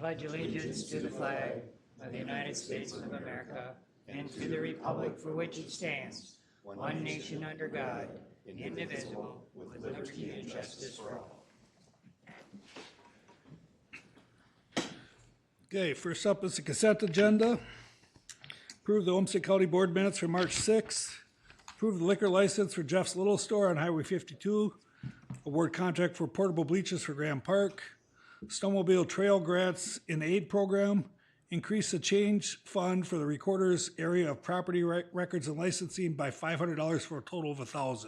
pledge allegiance to the flag of the United States of America and to the republic for which it stands, one nation under God, indivisible, with liberty and justice for all. Okay, first up is the consent agenda. Approve the Olmsted County Board minutes for March 6th. Approve the liquor license for Jeff's Little Store on Highway 52. Award contract for portable bleachers for Graham Park. Snowmobile trail grants in the aid program. Increase the change fund for the recorder's area of property records and licensing by $500 for a total of $1,000.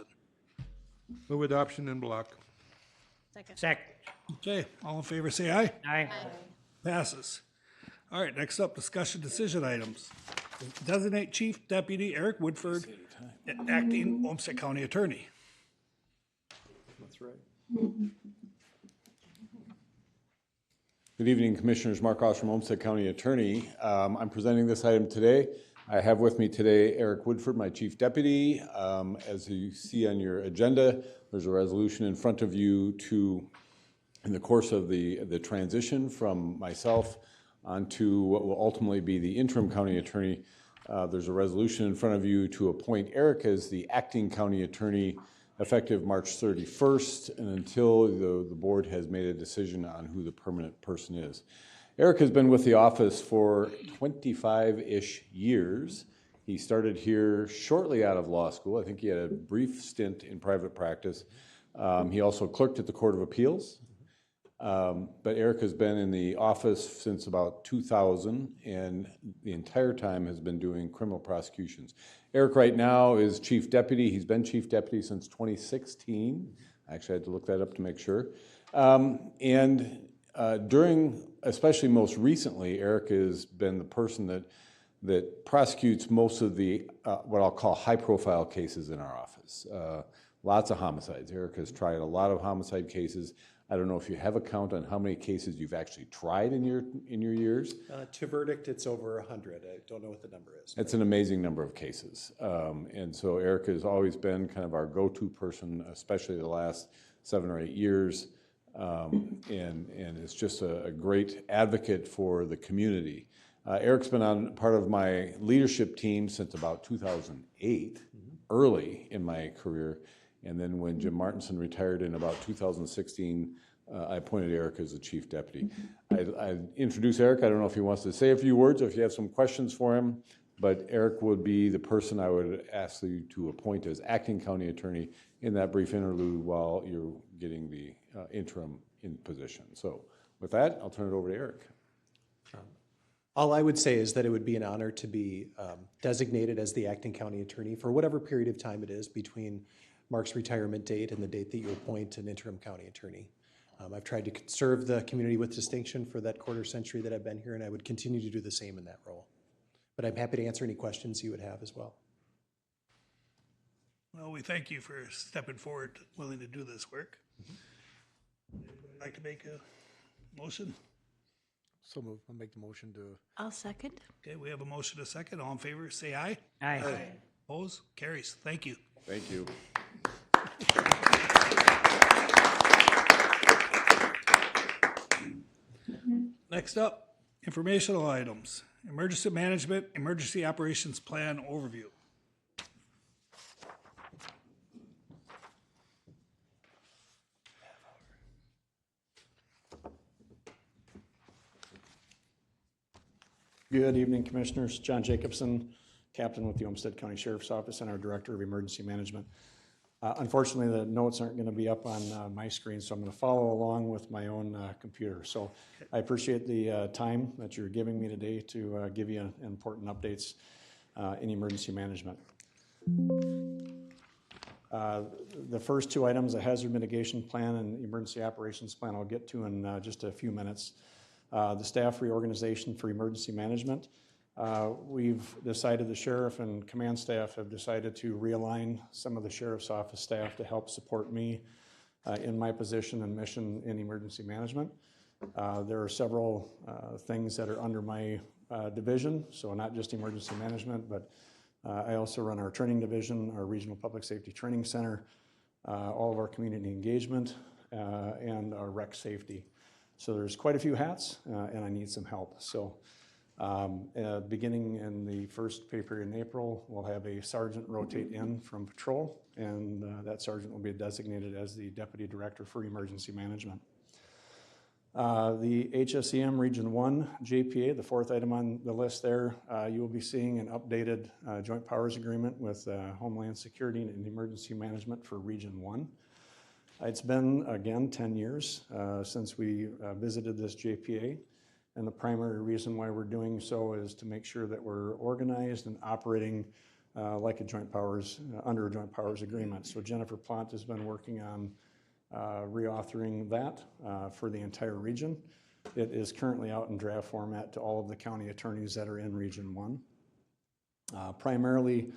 Move adoption in block. Second. Okay, all in favor say aye. Aye. Passes. All right, next up, discussion decision items. Designate Chief Deputy Eric Woodford, acting Olmsted County Attorney. That's right. Good evening, Commissioners. Mark Ostrom, Olmsted County Attorney. I'm presenting this item today. I have with me today Eric Woodford, my Chief Deputy. As you see on your agenda, there's a resolution in front of you to, in the course of the transition from myself onto what will ultimately be the interim county attorney, there's a resolution in front of you to appoint Eric as the acting county attorney effective March 31st and until the board has made a decision on who the permanent person is. Eric has been with the office for 25-ish years. He started here shortly out of law school. I think he had a brief stint in private practice. He also clerked at the Court of Appeals. But Eric has been in the office since about 2000 and the entire time has been doing criminal prosecutions. Eric right now is Chief Deputy. He's been Chief Deputy since 2016. I actually had to look that up to make sure. During, especially most recently, Eric has been the person that prosecutes most of the, what I'll call high-profile cases in our office. Lots of homicides. Eric has tried a lot of homicide cases. I don't know if you have a count on how many cases you've actually tried in your years. To verdict, it's over 100. I don't know what the number is. It's an amazing number of cases. And so Eric has always been kind of our go-to person, especially the last 7 or 8 years. And is just a great advocate for the community. Eric's been on part of my leadership team since about 2008, early in my career. And then when Jim Martinson retired in about 2016, I appointed Eric as the Chief Deputy. I introduced Eric. I don't know if he wants to say a few words or if you have some questions for him, but Eric would be the person I would ask you to appoint as acting county attorney in that brief interlude while you're getting the interim in position. So with that, I'll turn it over to Eric. All I would say is that it would be an honor to be designated as the acting county attorney for whatever period of time it is between Mark's retirement date and the date that you appoint an interim county attorney. I've tried to serve the community with distinction for that quarter century that I've been here, and I would continue to do the same in that role. But I'm happy to answer any questions you would have as well. Well, we thank you for stepping forward, willing to do this work. Would you like to make a motion? So move. I'll make the motion to. I'll second. Okay, we have a motion, a second. All in favor, say aye. Aye. Opposed? Carries. Thank you. Thank you. Next up, informational items. Emergency management, emergency operations plan overview. Good evening, Commissioners. John Jacobson, Captain with the Olmsted County Sheriff's Office and our Director of Emergency Management. Unfortunately, the notes aren't going to be up on my screen, so I'm going to follow along with my own computer. So I appreciate the time that you're giving me today to give you important updates in emergency management. The first two items, the hazard mitigation plan and emergency operations plan, I'll get to in just a few minutes. The staff reorganization for emergency management. We've decided, the sheriff and command staff have decided to realign some of the sheriff's office staff to help support me in my position and mission in emergency management. There are several things that are under my division, so not just emergency management, but I also run our training division, our Regional Public Safety Training Center, all of our community engagement, and our rec safety. So there's quite a few hats, and I need some help. So beginning in the first pay period in April, we'll have a sergeant rotate in from patrol, and that sergeant will be designated as the Deputy Director for Emergency Management. The HSEM Region 1 JPA, the fourth item on the list there, you will be seeing an updated Joint Powers Agreement with Homeland Security and Emergency Management for Region 1. It's been, again, 10 years since we visited this JPA, and the primary reason why we're doing so is to make sure that we're organized and operating like a Joint Powers, under a Joint Powers Agreement. So Jennifer Plant has been working on reauthoring that for the entire region. It is currently out in draft format to all of the county attorneys that are in Region 1. Primarily,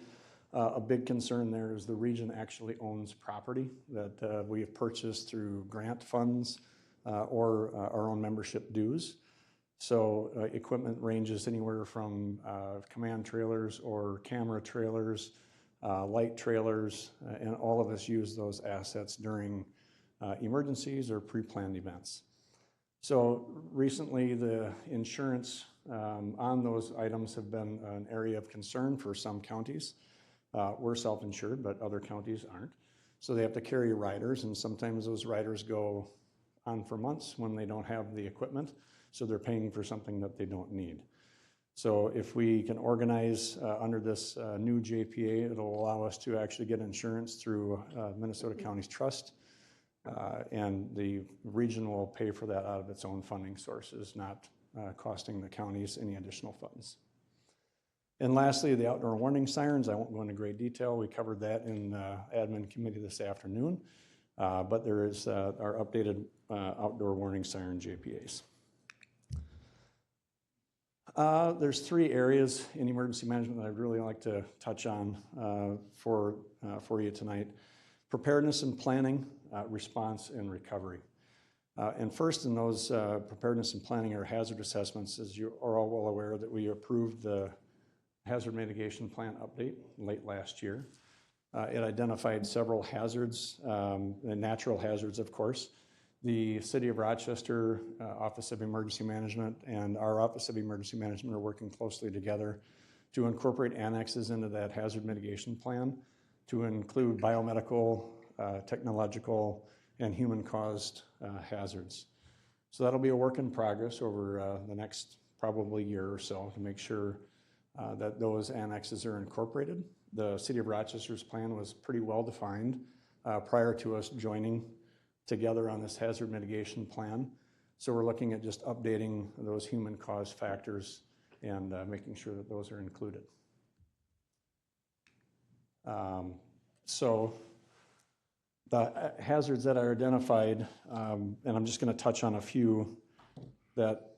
a big concern there is the region actually owns property that we have purchased through grant funds or our own membership dues. So equipment ranges anywhere from command trailers or camera trailers, light trailers, and all of us use those assets during emergencies or pre-planned events. So recently the insurance on those items have been an area of concern for some counties. We're self-insured, but other counties aren't. So they have to carry riders, and sometimes those riders go on for months when they don't have the equipment, so they're paying for something that they don't need. So if we can organize under this new JPA, it'll allow us to actually get insurance through Minnesota Counties Trust, and the region will pay for that out of its own funding sources, not costing the counties any additional funds. And lastly, the outdoor warning sirens. I won't go into great detail. We covered that in admin committee this afternoon, but there is our updated outdoor warning siren JPAs. There's three areas in emergency management that I'd really like to touch on for you tonight: preparedness and planning, response and recovery. And first in those preparedness and planning are hazard assessments. As you are all well aware that we approved the hazard mitigation plan update late last year. It identified several hazards, natural hazards, of course. The City of Rochester Office of Emergency Management and our Office of Emergency Management are working closely together to incorporate annexes into that hazard mitigation plan to include biomedical, technological, and human-caused hazards. So that'll be a work in progress over the next probably year or so to make sure that those annexes are incorporated. The City of Rochester's plan was pretty well defined prior to us joining together on this hazard mitigation plan. So we're looking at just updating those human cause factors and making sure that those are included. So the hazards that are identified, and I'm just going to touch on a few that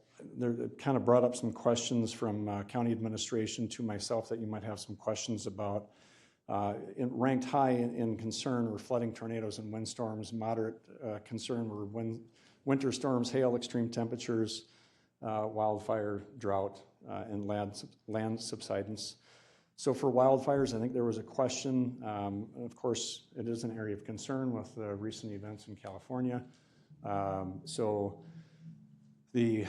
kind of brought up some questions from county administration to myself that you might have some questions about. Ranked high in concern were flooding, tornadoes, and windstorms. Moderate concern were winter storms, hail, extreme temperatures, wildfire, drought, and land subsidence. So for wildfires, I think there was a question. Of course, it is an area of concern with the recent events in California. So the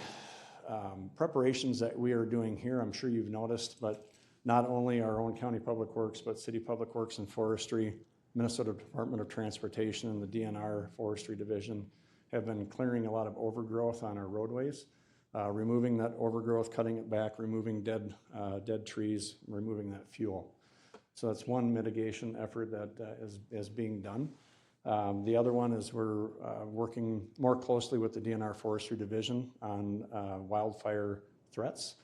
preparations that we are doing here, I'm sure you've noticed, but not only our own county public works, but city public works and forestry, Minnesota Department of Transportation, and the DNR Forestry Division have been clearing a lot of overgrowth on our roadways, removing that overgrowth, cutting it back, removing dead trees, removing that fuel. So that's one mitigation effort that is being done. The other one is we're working more closely with the DNR Forestry Division on wildfire threats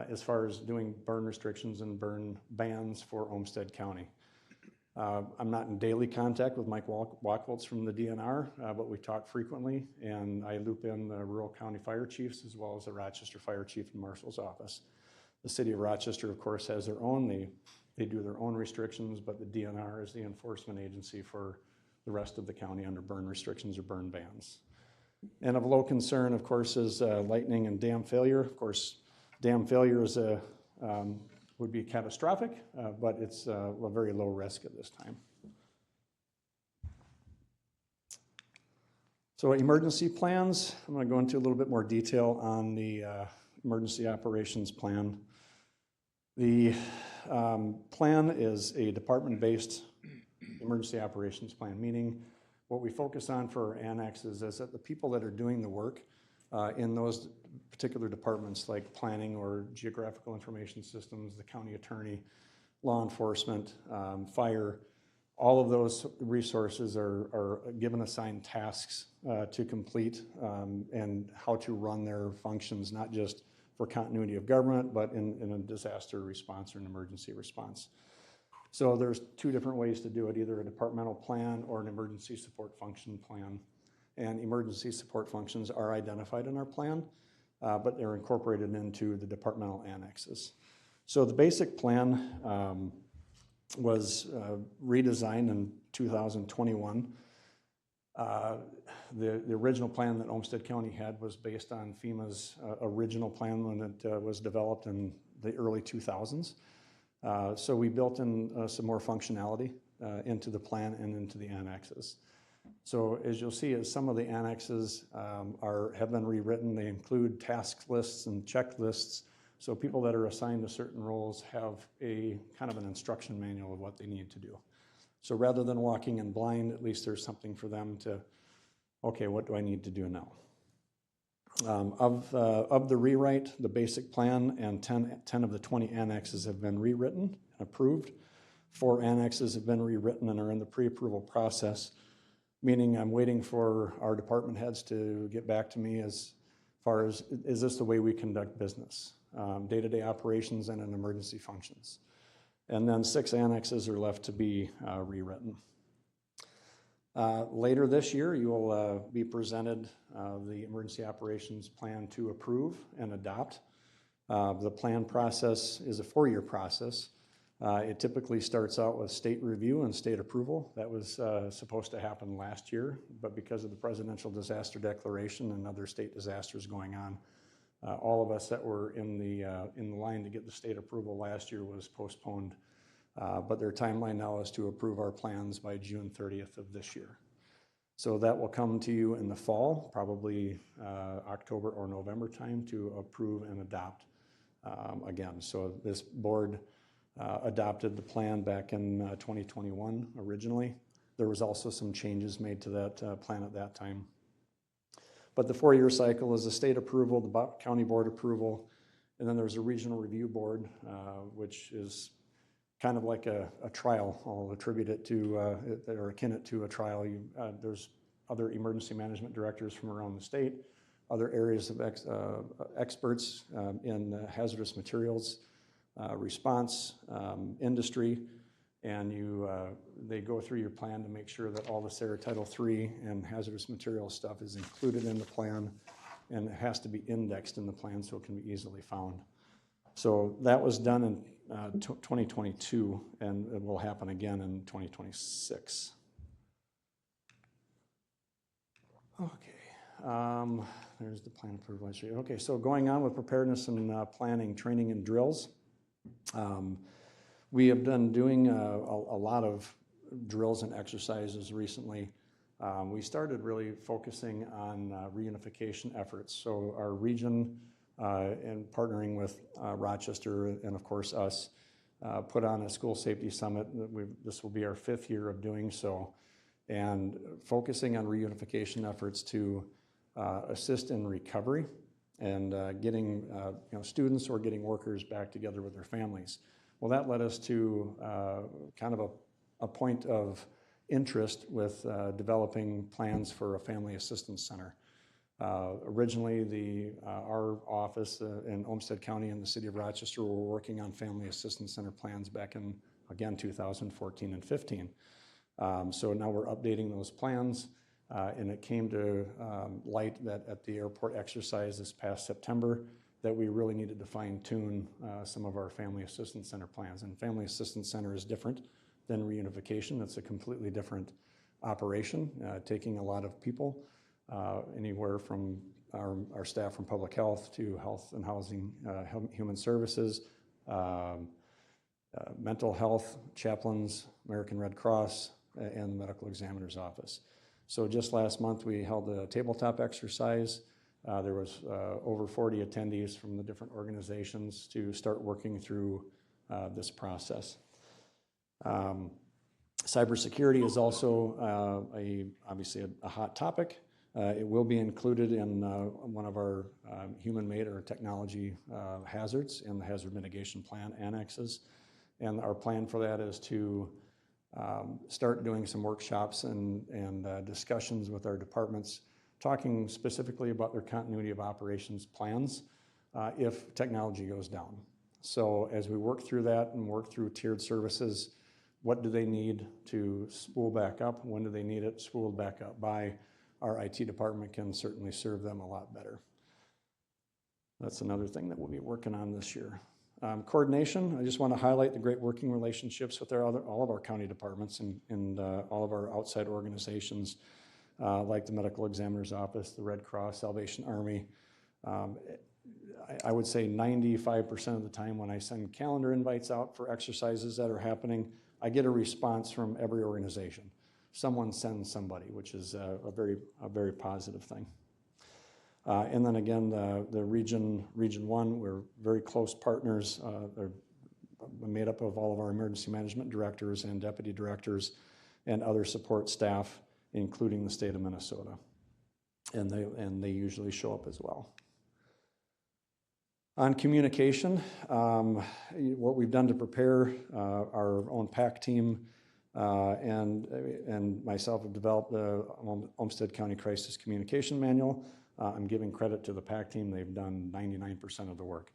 as far as doing burn restrictions and burn bans for Olmsted County. I'm not in daily contact with Mike Wachholtz from the DNR, but we talk frequently, and I loop in the rural county fire chiefs as well as the Rochester Fire Chief and Marshal's Office. The City of Rochester, of course, has their own. They do their own restrictions, but the DNR is the enforcement agency for the rest of the county under burn restrictions or burn bans. And of low concern, of course, is lightning and dam failure. Of course, dam failure is would be catastrophic, but it's a very low risk at this time. So emergency plans, I'm going to go into a little bit more detail on the emergency operations plan. The plan is a department-based emergency operations plan, meaning what we focus on for our annexes is that the people that are doing the work in those particular departments like planning or geographical information systems, the county attorney, law enforcement, fire, all of those resources are given assigned tasks to complete and how to run their functions, not just for continuity of government, but in a disaster response or an emergency response. So there's two different ways to do it, either a departmental plan or an emergency support function plan. And emergency support functions are identified in our plan, but they're incorporated into the departmental annexes. So the basic plan was redesigned in 2021. The original plan that Olmsted County had was based on FEMA's original plan when it was developed in the early 2000s. So we built in some more functionality into the plan and into the annexes. So as you'll see, as some of the annexes have been rewritten, they include task lists and checklists. So people that are assigned to certain roles have a kind of an instruction manual of what they need to do. So rather than walking in blind, at least there's something for them to, okay, what do I need to do now? Of the rewrite, the basic plan and 10 of the 20 annexes have been rewritten and approved. 4 annexes have been rewritten and are in the pre-approval process, meaning I'm waiting for our department heads to get back to me as far as, is this the way we conduct business? Day-to-day operations and in emergency functions. And then 6 annexes are left to be rewritten. Later this year, you will be presented the emergency operations plan to approve and adopt. The plan process is a 4-year process. It typically starts out with state review and state approval. That was supposed to happen last year, but because of the presidential disaster declaration and other state disasters going on, all of us that were in the line to get the state approval last year was postponed. But their timeline now is to approve our plans by June 30th of this year. So that will come to you in the fall, probably October or November time, to approve and adopt again. So this board adopted the plan back in 2021 originally. There was also some changes made to that plan at that time. But the 4-year cycle is the state approval, the county board approval, and then there's a regional review board, which is kind of like a trial. I'll attribute it to, or akin it to a trial. There's other emergency management directors from around the state, other areas of experts in hazardous materials response, industry, and they go through your plan to make sure that all the SARA Title III and hazardous materials stuff is included in the plan, and it has to be indexed in the plan so it can be easily found. So that was done in 2022, and it will happen again in 2026. Okay, there's the plan approved last year. Okay, so going on with preparedness and planning, training, and drills. We have been doing a lot of drills and exercises recently. We started really focusing on reunification efforts. So our region and partnering with Rochester and of course us put on a school safety summit. This will be our 5th year of doing so, and focusing on reunification efforts to assist in recovery and getting students or getting workers back together with their families. Well, that led us to kind of a point of interest with developing plans for a family assistance center. Originally, our office in Olmsted County and the city of Rochester were working on family assistance center plans back in, again, 2014 and 15. So now we're updating those plans, and it came to light that at the airport exercise this past September that we really needed to fine-tune some of our family assistance center plans. And family assistance center is different than reunification. It's a completely different operation, taking a lot of people, anywhere from our staff from public health to health and housing, human services, mental health, chaplains, American Red Cross, and the medical examiner's office. So just last month, we held a tabletop exercise. There was over 40 attendees from the different organizations to start working through this process. Cybersecurity is also obviously a hot topic. It will be included in one of our human-made or technology hazards in the hazard mitigation plan annexes. And our plan for that is to start doing some workshops and discussions with our departments, talking specifically about their continuity of operations plans if technology goes down. So as we work through that and work through tiered services, what do they need to spool back up? When do they need it spooled back up by? Our IT department can certainly serve them a lot better. That's another thing that we'll be working on this year. Coordination, I just want to highlight the great working relationships with all of our county departments and all of our outside organizations like the Medical Examiner's Office, the Red Cross, Salvation Army. I would say 95% of the time when I send calendar invites out for exercises that are happening, I get a response from every organization. Someone sends somebody, which is a very positive thing. And then again, the Region 1, we're very close partners. They're made up of all of our emergency management directors and deputy directors and other support staff, including the state of Minnesota. And they usually show up as well. On communication, what we've done to prepare our own PAC team and myself have developed the Olmsted County Crisis Communication Manual. I'm giving credit to the PAC team. They've done 99% of the work.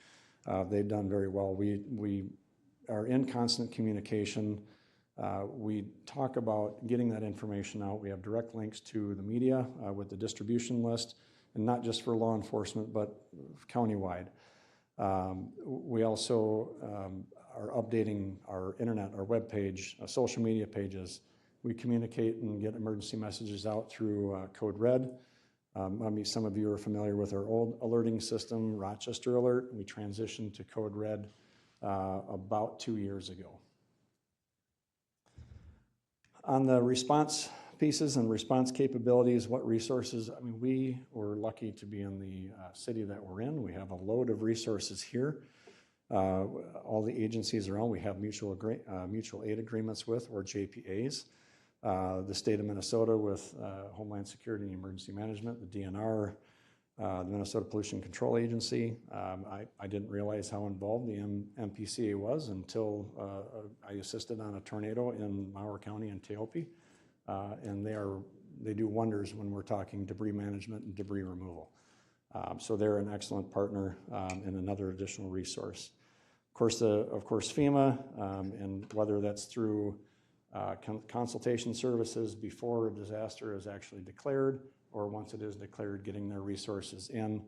They've done very well. We are in constant communication. We talk about getting that information out. We have direct links to the media with the distribution list, and not just for law enforcement, but countywide. We also are updating our internet, our web page, social media pages. We communicate and get emergency messages out through Code Red. Maybe some of you are familiar with our old alerting system, Rochester Alert. We transitioned to Code Red about 2 years ago. On the response pieces and response capabilities, what resources, I mean, we were lucky to be in the city that we're in. We have a load of resources here. All the agencies around, we have mutual aid agreements with, or JPAs. The state of Minnesota with Homeland Security and Emergency Management, the DNR, the Minnesota Pollution Control Agency. I didn't realize how involved the MPCA was until I assisted on a tornado in Mower County in Teope. And they do wonders when we're talking debris management and debris removal. So they're an excellent partner and another additional resource. Of course, FEMA, and whether that's through consultation services before a disaster is actually declared, or once it is declared, getting their resources in,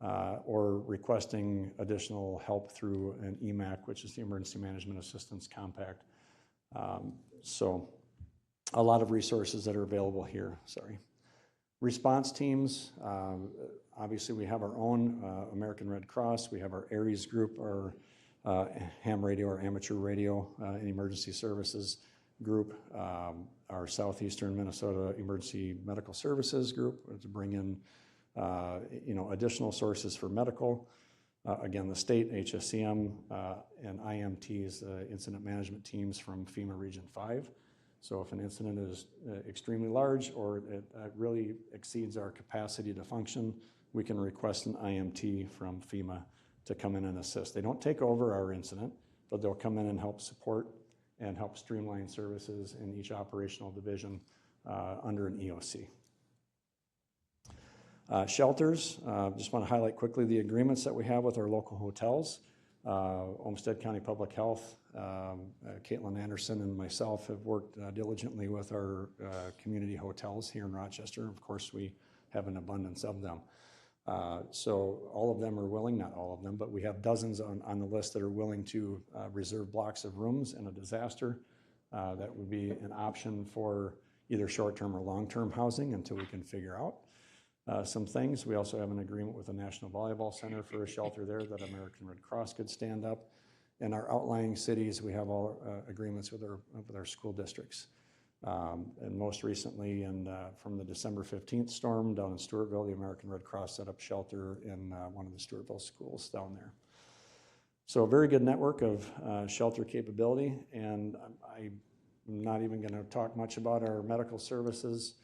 or requesting additional help through an EMAC, which is the Emergency Management Assistance Compact. So a lot of resources that are available here, sorry. Response teams, obviously we have our own American Red Cross, we have our ARES group, our ham radio or amateur radio and emergency services group, our Southeastern Minnesota Emergency Medical Services group to bring in additional sources for medical. Again, the state, HSCM, and IMTs, incident management teams from FEMA Region 5. So if an incident is extremely large or it really exceeds our capacity to function, we can request an IMT from FEMA to come in and assist. They don't take over our incident, but they'll come in and help support and help streamline services in each operational division under an EOC. Shelters, just want to highlight quickly the agreements that we have with our local hotels. Olmsted County Public Health, Caitlin Anderson and myself have worked diligently with our community hotels here in Rochester. Of course, we have an abundance of them. So all of them are willing, not all of them, but we have dozens on the list that are willing to reserve blocks of rooms in a disaster. That would be an option for either short-term or long-term housing until we can figure out some things. We also have an agreement with the National Volleyball Center for a shelter there that American Red Cross could stand up. In our outlying cities, we have all agreements with our school districts. And most recently, from the December 15th storm down in Stewartville, the American Red Cross set up shelter in one of the Stewartville schools down there. So a very good network of shelter capability, and I'm not even going to talk much about our medical services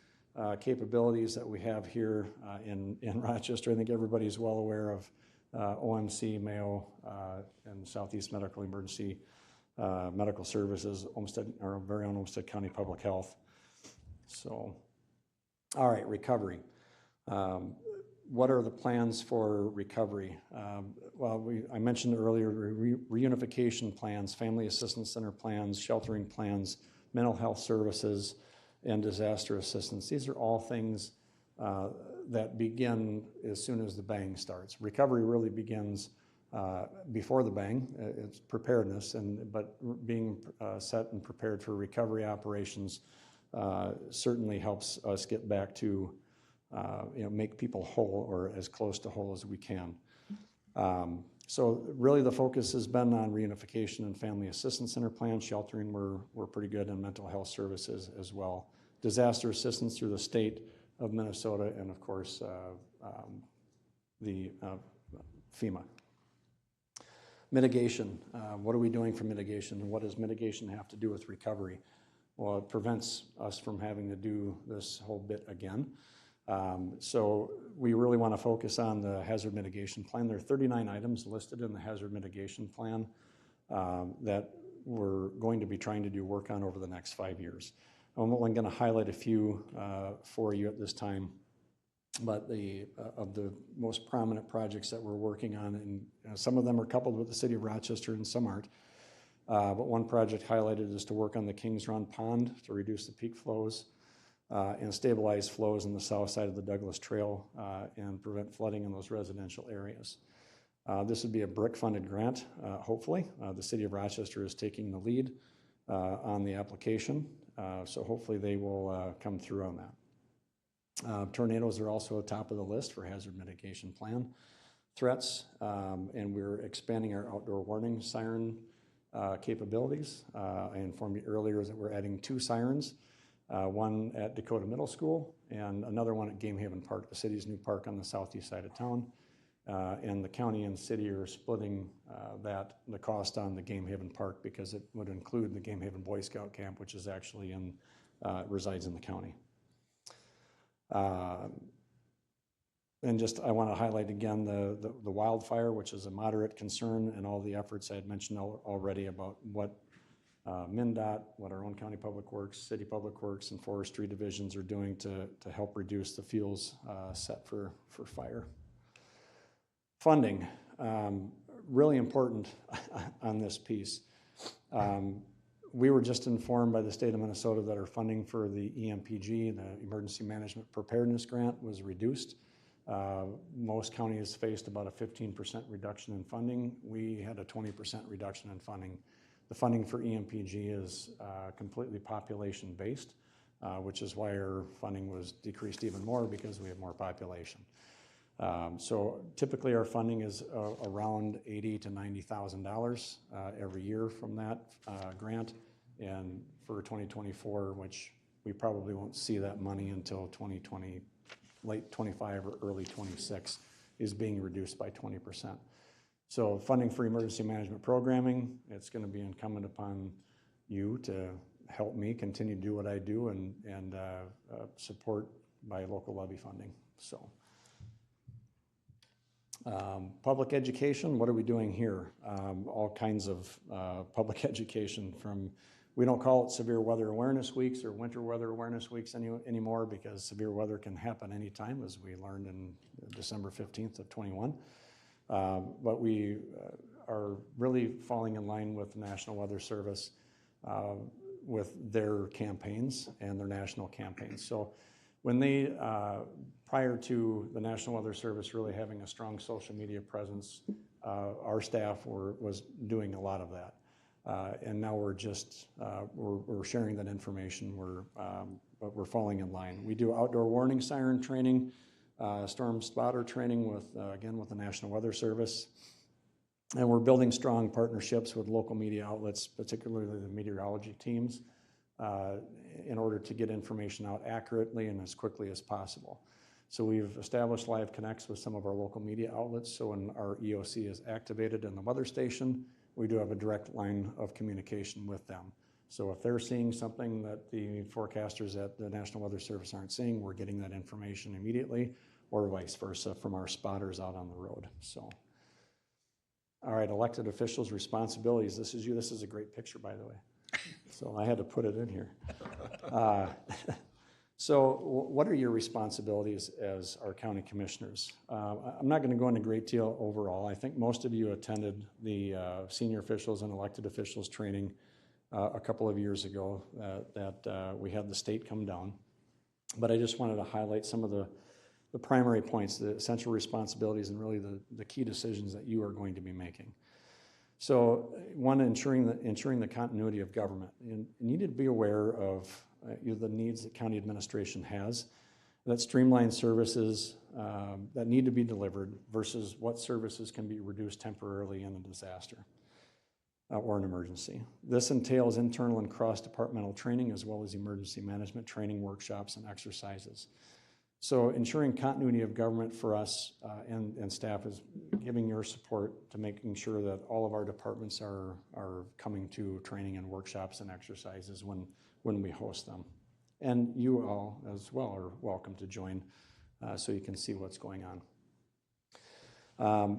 capabilities that we have here in Rochester. I think everybody's well aware of OMC, Mayo, and Southeast Medical Emergency Medical Services, Olmsted, our very own Olmsted County Public Health. So, all right, recovery. What are the plans for recovery? I mentioned earlier reunification plans, family assistance center plans, sheltering plans, mental health services, and disaster assistance. These are all things that begin as soon as the bang starts. Recovery really begins before the bang. It's preparedness, but being set and prepared for recovery operations certainly helps us get back to make people whole or as close to whole as we can. So really the focus has been on reunification and family assistance center plans. Sheltering, we're pretty good, and mental health services as well. Disaster assistance through the state of Minnesota, and of course the FEMA. Mitigation, what are we doing for mitigation, and what does mitigation have to do with recovery? Well, it prevents us from having to do this whole bit again. So we really want to focus on the hazard mitigation plan. There are 39 items listed in the hazard mitigation plan that we're going to be trying to do work on over the next 5 years. I'm only going to highlight a few for you at this time, but of the most prominent projects that we're working on, and some of them are coupled with the city of Rochester and some aren't. But one project highlighted is to work on the Kings Run Pond to reduce the peak flows and stabilize flows on the south side of the Douglas Trail and prevent flooding in those residential areas. This would be a BRIC-funded grant, hopefully. The city of Rochester is taking the lead on the application, so hopefully they will come through on that. Tornadoes are also at the top of the list for hazard mitigation plan threats, and we're expanding our outdoor warning siren capabilities. I informed you earlier that we're adding 2 sirens, one at Dakota Middle School and another one at Game Haven Park, the city's new park on the southeast side of town. And the county and city are splitting the cost on the Game Haven Park because it would include the Game Haven Boy Scout Camp, which is actually resides in the county. And just, I want to highlight again the wildfire, which is a moderate concern, and all the efforts I had mentioned already about what MnDOT, what our own county public works, city public works, and forestry divisions are doing to help reduce the fuels set for fire. Funding, really important on this piece. We were just informed by the state of Minnesota that our funding for the EMPG, the Emergency Management Preparedness Grant, was reduced. Most counties faced about a 15% reduction in funding. We had a 20% reduction in funding. The funding for EMPG is completely population-based, which is why our funding was decreased even more because we have more population. So typically our funding is around $80,000 to $90,000 every year from that grant, and for 2024, which we probably won't see that money until 2020, late 25 or early 26, is being reduced by 20%. So funding for emergency management programming, it's going to be incumbent upon you to help me continue to do what I do and support by local levy funding. So. Public education, what are we doing here? All kinds of public education from, we don't call it severe weather awareness weeks or winter weather awareness weeks anymore because severe weather can happen anytime, as we learned in December 15th of 21. But we are really falling in line with the National Weather Service with their campaigns and their national campaigns. So when they, prior to the National Weather Service really having a strong social media presence, our staff was doing a lot of that. And now we're just, we're sharing that information, but we're falling in line. We do outdoor warning siren training, storm spotter training with, again, with the National Weather Service. And we're building strong partnerships with local media outlets, particularly the meteorology teams, in order to get information out accurately and as quickly as possible. So we've established live connects with some of our local media outlets. So when our EOC is activated in the weather station, we do have a direct line of communication with them. So if they're seeing something that the forecasters at the National Weather Service aren't seeing, we're getting that information immediately, or vice versa from our spotters out on the road. So, all right, elected officials' responsibilities. This is you. This is a great picture, by the way. So I had to put it in here. So what are your responsibilities as our county commissioners? I'm not going to go into a great deal overall. I think most of you attended the senior officials and elected officials training a couple of years ago that we had the state come down. But I just wanted to highlight some of the primary points, the essential responsibilities, and really the key decisions that you are going to be making. So one, ensuring the continuity of government. You need to be aware of the needs that county administration has, that streamline services that need to be delivered versus what services can be reduced temporarily in a disaster or an emergency. This entails internal and cross-departmental training as well as emergency management training, workshops, and exercises. So ensuring continuity of government for us and staff is giving your support to making sure that all of our departments are coming to training and workshops and exercises when we host them. And you all as well are welcome to join so you can see what's going on.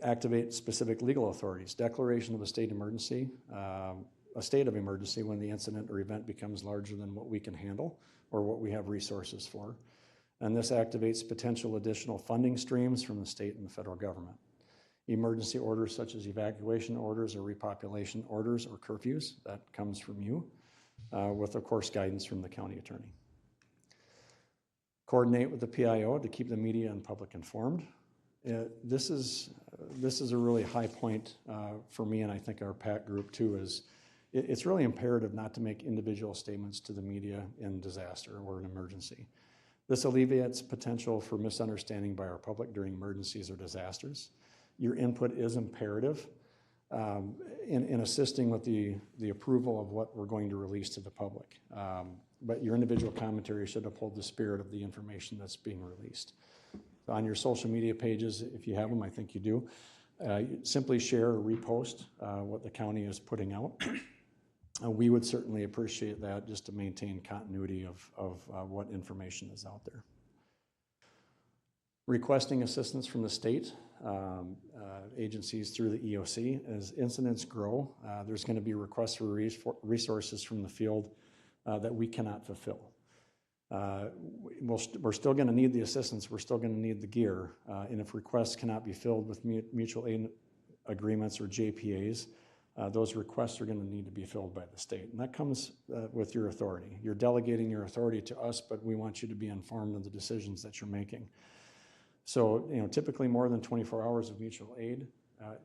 Activate specific legal authorities, declaration of a state emergency, a state of emergency when the incident or event becomes larger than what we can handle or what we have resources for. And this activates potential additional funding streams from the state and the federal government. Emergency orders such as evacuation orders or repopulation orders or curfews, that comes from you, with of course guidance from the county attorney. Coordinate with the PIO to keep the media and public informed. This is a really high point for me, and I think our PAC group too, is it's really imperative not to make individual statements to the media in disaster or an emergency. This alleviates potential for misunderstanding by our public during emergencies or disasters. Your input is imperative in assisting with the approval of what we're going to release to the public. But your individual commentary should uphold the spirit of the information that's being released. On your social media pages, if you have them, I think you do, simply share or repost what the county is putting out. We would certainly appreciate that just to maintain continuity of what information is out there. Requesting assistance from the state agencies through the EOC. As incidents grow, there's going to be requests for resources from the field that we cannot fulfill. We're still going to need the assistance, we're still going to need the gear, and if requests cannot be filled with mutual aid agreements or JPAs, those requests are going to need to be filled by the state. And that comes with your authority. You're delegating your authority to us, but we want you to be informed of the decisions that you're making. So, typically more than 24 hours of mutual aid,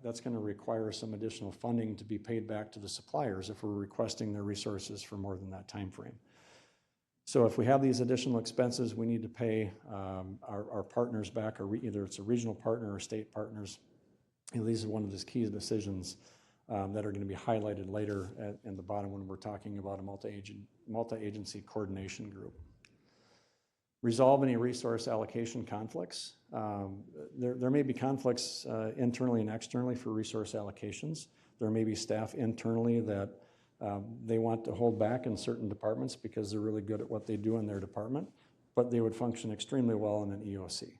that's going to require some additional funding to be paid back to the suppliers if we're requesting their resources for more than that time frame. So if we have these additional expenses, we need to pay our partners back, or either it's a regional partner or state partners. And these are one of the key decisions that are going to be highlighted later in the bottom when we're talking about a multi-agency coordination group. Resolve any resource allocation conflicts. There may be conflicts internally and externally for resource allocations. There may be staff internally that they want to hold back in certain departments because they're really good at what they do in their department, but they would function extremely well in an EOC.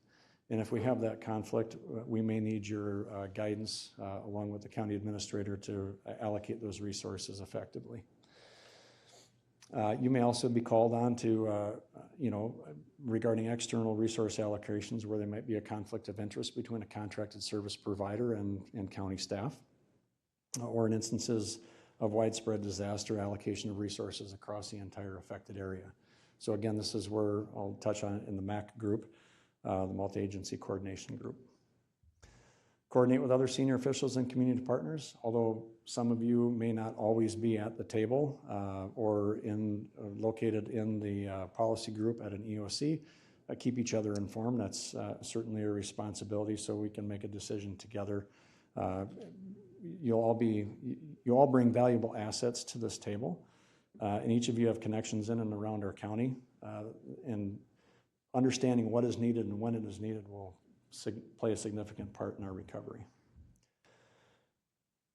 And if we have that conflict, we may need your guidance along with the county administrator to allocate those resources effectively. You may also be called on to, regarding external resource allocations where there might be a conflict of interest between a contracted service provider and county staff, or in instances of widespread disaster allocation of resources across the entire affected area. So again, this is where I'll touch on it in the MAC group, the multi-agency coordination group. Coordinate with other senior officials and community partners, although some of you may not always be at the table or located in the policy group at an EOC. Keep each other informed. That's certainly a responsibility so we can make a decision together. You all bring valuable assets to this table. and each of you have connections in and around our county, and understanding what is needed and when it is needed will play a significant part in our recovery.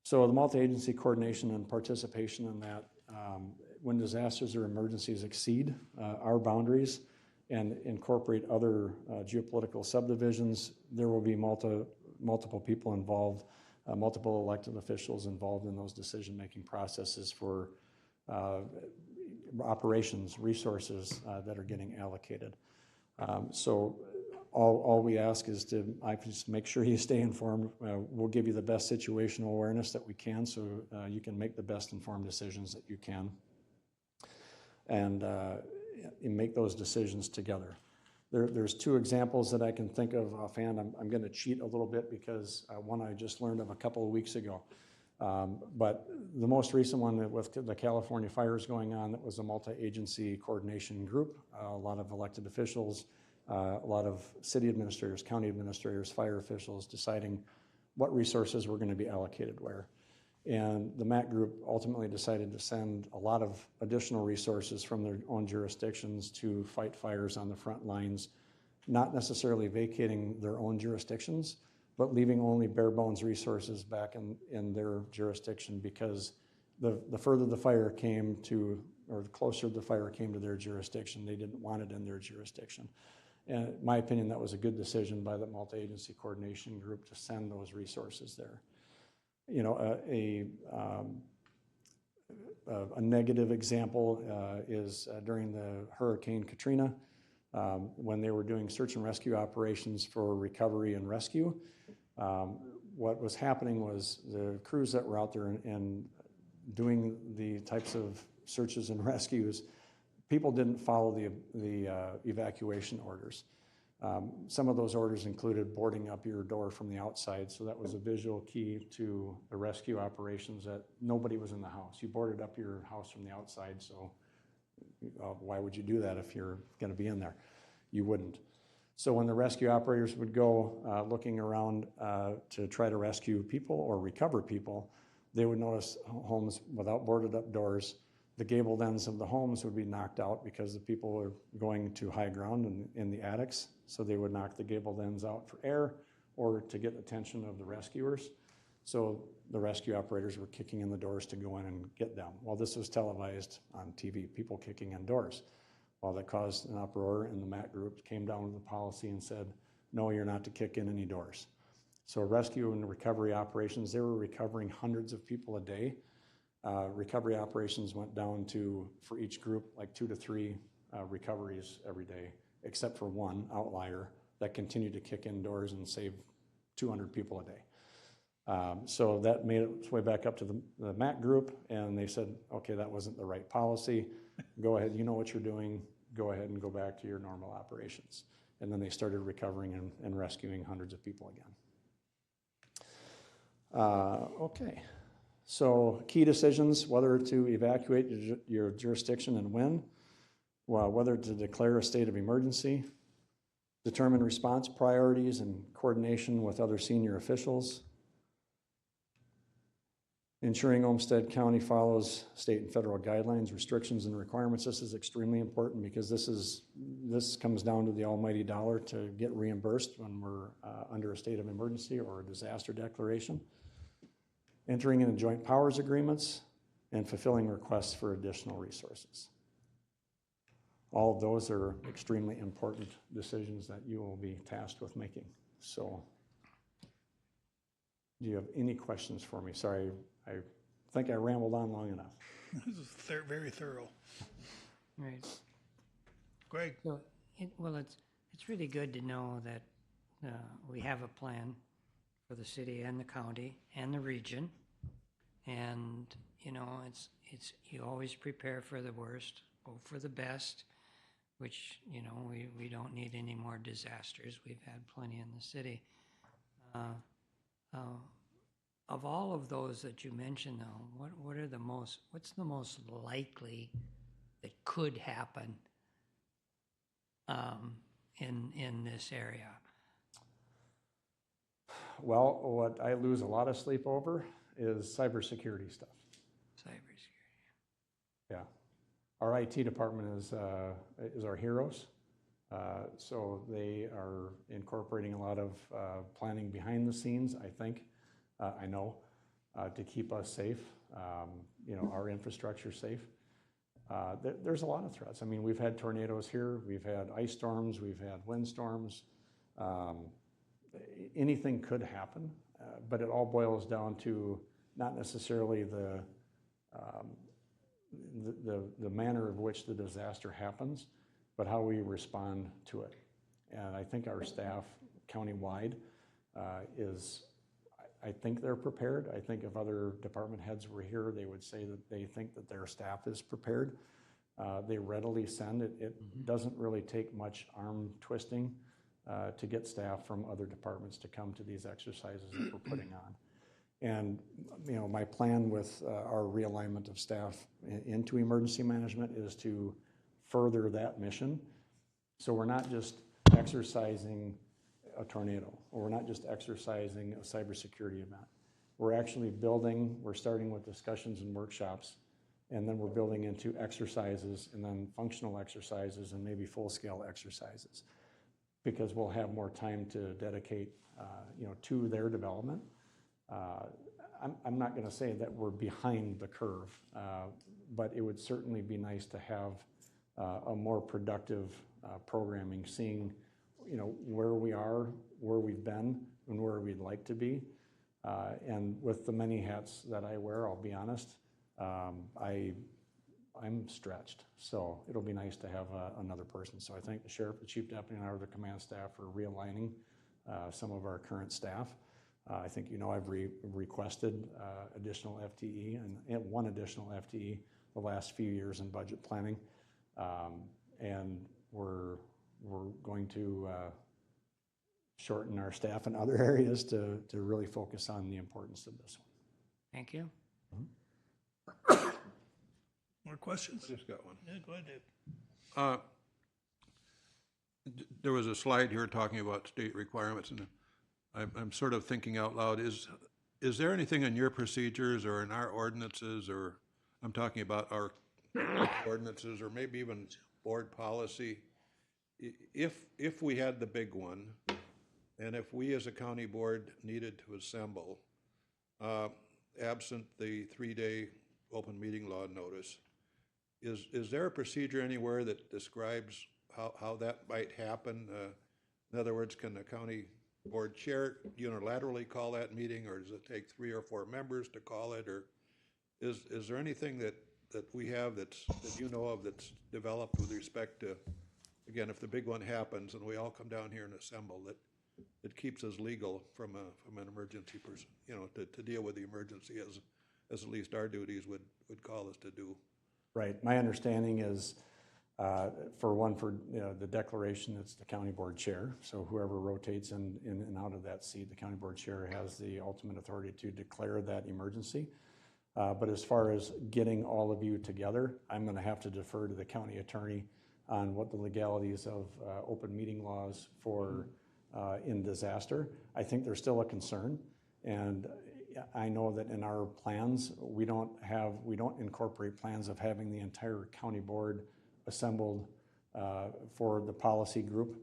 So the multi-agency coordination and participation in that, when disasters or emergencies exceed our boundaries and incorporate other geopolitical subdivisions, there will be multiple people involved, multiple elected officials involved in those decision-making processes for operations, resources that are getting allocated. So all we ask is to just make sure you stay informed. We'll give you the best situational awareness that we can so you can make the best informed decisions that you can and make those decisions together. There's two examples that I can think of offhand. I'm going to cheat a little bit because one I just learned of a couple of weeks ago. But the most recent one with the California fires going on, that was a multi-agency coordination group, a lot of elected officials, a lot of city administrators, county administrators, fire officials deciding what resources were going to be allocated where. And the MAC group ultimately decided to send a lot of additional resources from their own jurisdictions to fight fires on the front lines, not necessarily vacating their own jurisdictions, but leaving only bare bones resources back in their jurisdiction, because the further the fire came to, or the closer the fire came to their jurisdiction, they didn't want it in their jurisdiction. And in my opinion, that was a good decision by the multi-agency coordination group to send those resources there. You know, a negative example is during the Hurricane Katrina, when they were doing search and rescue operations for recovery and rescue. What was happening was the crews that were out there and doing the types of searches and rescues, people didn't follow the evacuation orders. Some of those orders included boarding up your door from the outside, so that was a visual key to the rescue operations, that nobody was in the house. You boarded up your house from the outside, so why would you do that if you're going to be in there? You wouldn't. So when the rescue operators would go looking around to try to rescue people or recover people, they would notice homes without boarded up doors. The gabled ends of the homes would be knocked out because the people were going to high ground in the attics. So they would knock the gabled ends out for air or to get the attention of the rescuers. So the rescue operators were kicking in the doors to go in and get them. Well, this was televised on TV, people kicking in doors. Well, that caused an uproar, and the MAC group came down with the policy and said, no, you're not to kick in any doors. So rescue and recovery operations, they were recovering hundreds of people a day. Recovery operations went down to, for each group, like 2 to 3 recoveries every day, except for one outlier that continued to kick in doors and save 200 people a day. So that made its way back up to the MAC group, and they said, okay, that wasn't the right policy. Go ahead, you know what you're doing. Go ahead and go back to your normal operations. And then they started recovering and rescuing hundreds of people again. Okay. So key decisions, whether to evacuate your jurisdiction and when, whether to declare a state of emergency, determine response priorities and coordination with other senior officials, ensuring Olmsted County follows state and federal guidelines, restrictions, and requirements. This is extremely important because this comes down to the almighty dollar to get reimbursed when we're under a state of emergency or a disaster declaration. Entering into joint powers agreements, and fulfilling requests for additional resources. All of those are extremely important decisions that you will be tasked with making. So, do you have any questions for me? Sorry, I think I rambled on long enough. This is very thorough. Right. Greg? So, it's really good to know that we have a plan for the city and the county and the region. And, you know, it's you always prepare for the worst, hope for the best, which, you know, we don't need any more disasters. We've had plenty in the city. Of all of those that you mentioned, though, what's the most likely that could happen in this area? Well, what I lose a lot of sleep over is cybersecurity stuff. Cybersecurity. Yeah, Our IT department is our heroes. So they are incorporating a lot of planning behind the scenes, I think, I know, to keep us safe, our infrastructure safe. There's a lot of threats. I mean, we've had tornadoes here, we've had ice storms, we've had wind storms. Anything could happen, but it all boils down to not necessarily the manner of which the disaster happens, but how we respond to it. And I think our staff countywide I think they're prepared. I think if other department heads were here, they would say that they think that their staff is prepared. They readily send it. It doesn't really take much arm twisting to get staff from other departments to come to these exercises that we're putting on. And my plan with our realignment of staff into emergency management is to further that mission. So we're not just exercising a tornado, or we're not just exercising a cybersecurity event. We're actually we're starting with discussions and workshops, and then we're building into exercises, and then functional exercises, and maybe full-scale exercises, because we'll have more time to dedicate to their development. I'm not going to say that we're behind the curve, but it would certainly be nice to have a more productive programming, seeing where we are, where we've been, and where we'd like to be. And with the many hats that I wear, I'll be honest, I'm stretched. So it'll be nice to have another person. So I thank the sheriff, the chief deputy, and our other command staff for realigning some of our current staff. I think I've requested additional FTE and one additional FTE the last few years in budget planning. And we're going to shorten our staff in other areas to really focus on the importance of this one. Thank you. More questions? Just got one. Yeah, go ahead, Dave. There was a slide here talking about state requirements, and I'm sort of thinking out loud, is there anything in your procedures or in our ordinances, or I'm talking about our ordinances, or maybe even board policy, if we had the big one, and if we as a county board needed to assemble, absent the 3-day open meeting law notice, is there a procedure anywhere that describes how that might happen? In other words, can the county board chair unilaterally call that meeting, or does it take 3 or 4 members to call it? Or is there anything that we have that you know of that's developed with respect to, again, if the big one happens and we all come down here and assemble, that keeps us legal from an emergency person, to deal with the emergency as at least our duties would call us to do? Right. My understanding is, for the declaration, it's the county board chair. So whoever rotates in and out of that seat, the county board chair has the ultimate authority to declare that emergency. But as far as getting all of you together, I'm going to have to defer to the county attorney on what the legalities of open meeting laws for in disaster. I think there's still a concern, and I know that in our plans, we don't incorporate plans of having the entire county board assembled for the policy group.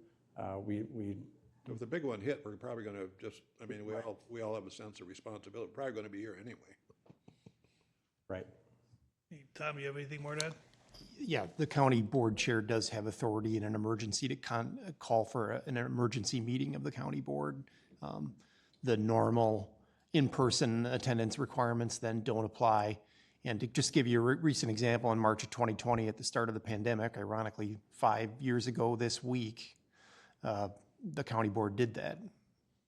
If the big one hit, we're probably going to we all have a sense of responsibility. We're probably going to be here anyway. Right. Hey, Tom, you have anything more to add? Yeah, the county board chair does have authority in an emergency to call for an emergency meeting of the county board. The normal in-person attendance requirements then don't apply. And to just give you a recent example, in March of 2020, at the start of the pandemic, ironically 5 years ago this week, the county board did that.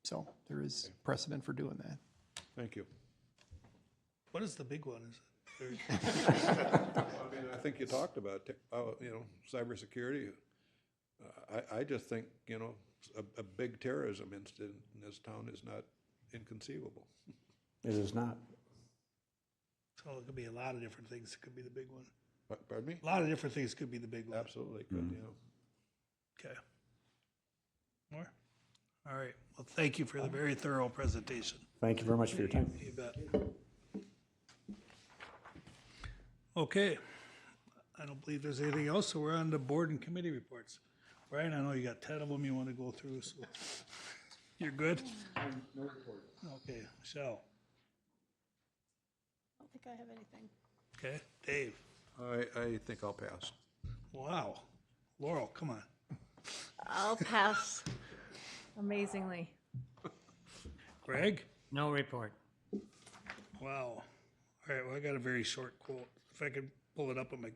So there is precedent for doing that. Thank you. What is the big one? Is it? I think you talked about, cybersecurity. I just think, a big terrorism incident in this town is not inconceivable. It is not. So it could be a lot of different things. It could be the big one. Pardon me? A lot of different things could be the big one. Absolutely could, Okay. More? All right. Well, thank you for the very thorough presentation. Thank you very much for your time. You bet. Okay. I don't believe there's anything else, so we're on the board and committee reports. Brian, I know you got 10 of them you want to go through, so you're good? No report. Okay, Michelle. I don't think I have anything. Okay, Dave. I think I'll pass. Wow. Laurel, come on. I'll pass. Amazingly. Greg? No report. Wow. All right, well, I got a very short quote. If I could pull it up on my.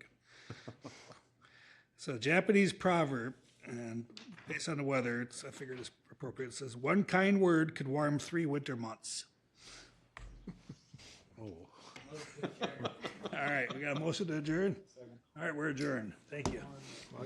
It's a Japanese proverb, and based on the weather, I figured it's appropriate. It says, "One kind word could warm 3 winter months." Oh. All right, we got a motion to adjourn? All right, we're adjourned. Thank you.